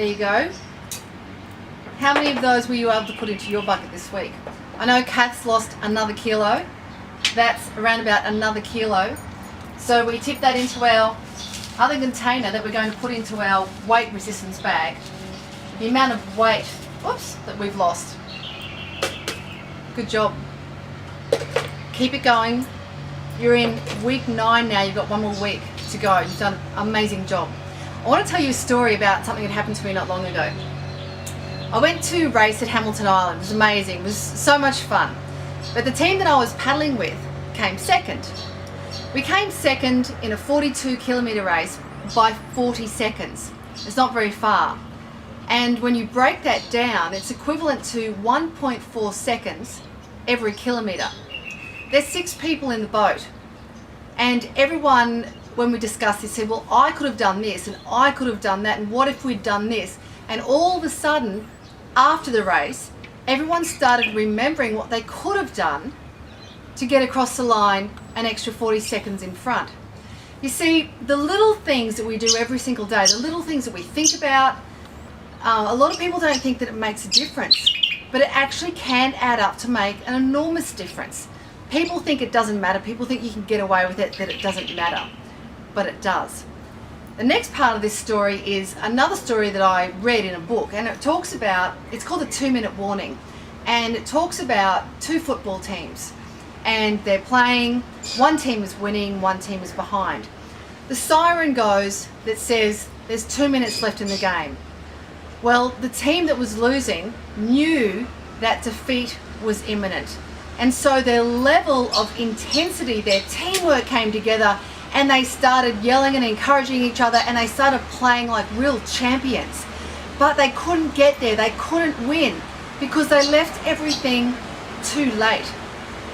There you go. How many of those were you able to put into your bucket this week? I know Kath's lost another kilo. That's around about another kilo. So we tip that into our other container that we're going to put into our weight resistance bag. The amount of weight, that we've lost. Good job. Keep it going. You're in week 9 now. You've got one more week to go. You've done an amazing job. I want to tell you a story about something that happened to me not long ago. I went to race at Hamilton Island. It was amazing. It was so much fun. But the team that I was paddling with came second. We came second in a 42 kilometre race by 40 seconds. It's not very far. And when you break that down, it's equivalent to 1.4 seconds every kilometre. There's 6 people in the boat. And everyone, when we discussed this, said, well, I could have done this and I could have done that, and what if we'd done this? And all of a sudden, after the race, everyone started remembering what they could have done to get across the line an extra 40 seconds in front. You see, the little things that we do every single day, the little things that we think about, a lot of people don't think that it makes a difference, but it actually can add up to make an enormous difference. People think it doesn't matter. People think you can get away with it, that it doesn't matter, but it does. The next part of this story is another story that I read in a book, and it talks about, it's called The 2-Minute Warning, and it talks about 2 football teams, and they're playing, one team is winning, one team is behind. The siren goes that says there's 2 minutes left in the game. Well, the team that was losing knew that defeat was imminent, and so their level of intensity, their teamwork came together, and they started yelling and encouraging each other, and they started playing like real champions. But they couldn't get there, they couldn't win, because they left everything too late.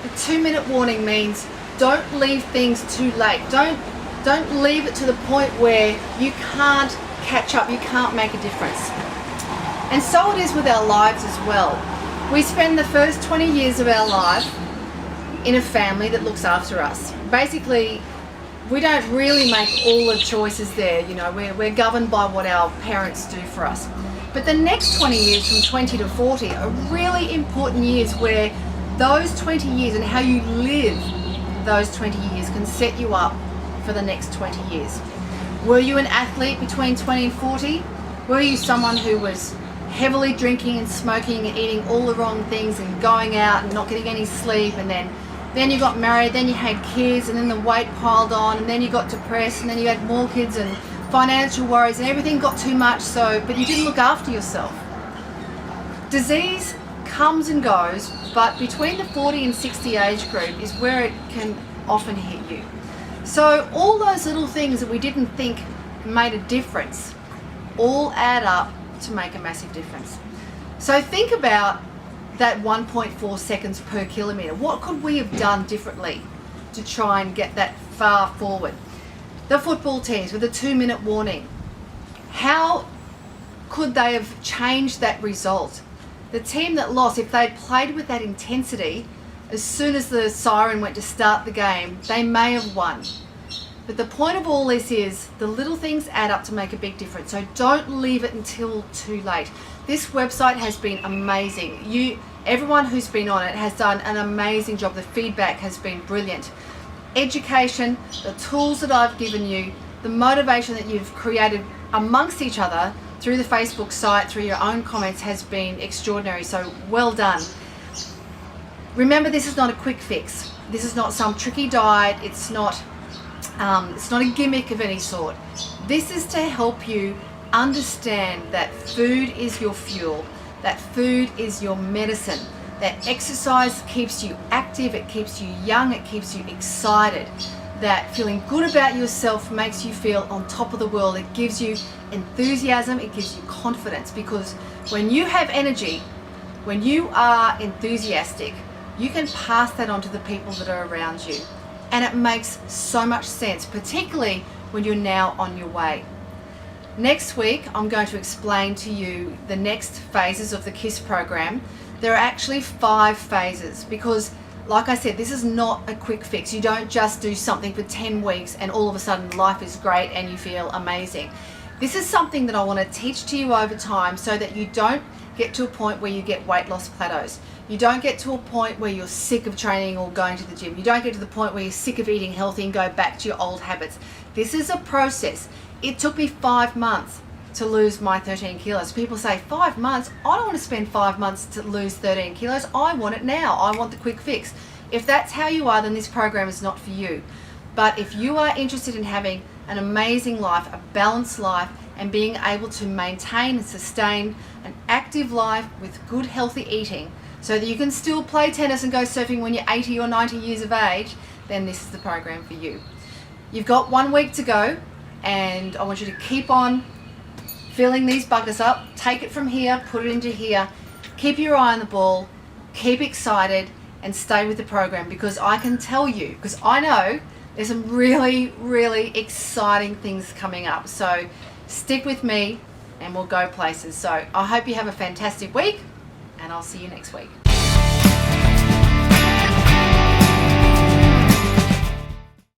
The 2-minute warning means don't leave things too late. Don't leave it to the point where you can't catch up, you can't make a difference. And so it is with our lives as well. We spend the first 20 years of our life in a family that looks after us. Basically, we don't really make all the choices there. You know, we're governed by what our parents do for us. But the next 20 years, from 20 to 40, are really important years where those 20 years and how you live those 20 years can set you up for the next 20 years. Were you an athlete between 20 and 40? Were you someone who was heavily drinking and smoking and eating all the wrong things and going out and not getting any sleep, and then you got married, then you had kids, and then the weight piled on, and then you got depressed, and then you had more kids and financial worries, and everything got too much, but you didn't look after yourself. Disease comes and goes, but between the 40 and 60 age group is where it can often hit you. So all those little things that we didn't think made a difference all add up to make a massive difference. So think about that 1.4 seconds per kilometre. What could we have done differently to try and get that far forward? The football teams with a 2-minute warning, how could they have changed that result? The team that lost, if they'd played with that intensity, as soon as the siren went to start the game, they may have won. But the point of all this is the little things add up to make a big difference. So don't leave it until too late. This website has been amazing. Everyone who's been on it has done an amazing job. The feedback has been brilliant. Education, the tools that I've given you, the motivation that you've created amongst each other through the Facebook site, through your own comments, has been extraordinary. So well done. Remember, this is not a quick fix. This is not some tricky diet. It's not a gimmick of any sort. This is to help you understand that food is your fuel, that food is your medicine, that exercise keeps you active, it keeps you young, it keeps you excited, that feeling good about yourself makes you feel on top of the world. It gives you enthusiasm, it gives you confidence, because when you have energy, when you are enthusiastic, you can pass that on to the people that are around you. And it makes so much sense, particularly when you're now on your way. Next week, I'm going to explain to you the next phases of the KISS program. There are actually 5 phases because, like I said, this is not a quick fix. You don't just do something for 10 weeks and all of a sudden life is great and you feel amazing. This is something that I want to teach to you over time so that you don't get to a point where you get weight loss plateaus. You don't get to a point where you're sick of training or going to the gym. You don't get to the point where you're sick of eating healthy and go back to your old habits. This is a process. It took me 5 months to lose my 13 kilos. People say, 5 months? I don't want to spend 5 months to lose 13 kilos. I want it now. I want the quick fix. If that's how you are, then this program is not for you. But if you are interested in having an amazing life, a balanced life, and being able to maintain and sustain an active life with good healthy eating so that you can still play tennis and go surfing when you're 80 or 90 years of age, then this is the program for you. You've got 1 week to go, and I want you to keep on filling these buckets up. Take it from here, put it into here. Keep your eye on the ball, keep excited, and stay with the program, because I can tell you, because I know there's some really, really exciting things coming up. So stick with me and we'll go places. So I hope you have a fantastic week, and I'll see you next week.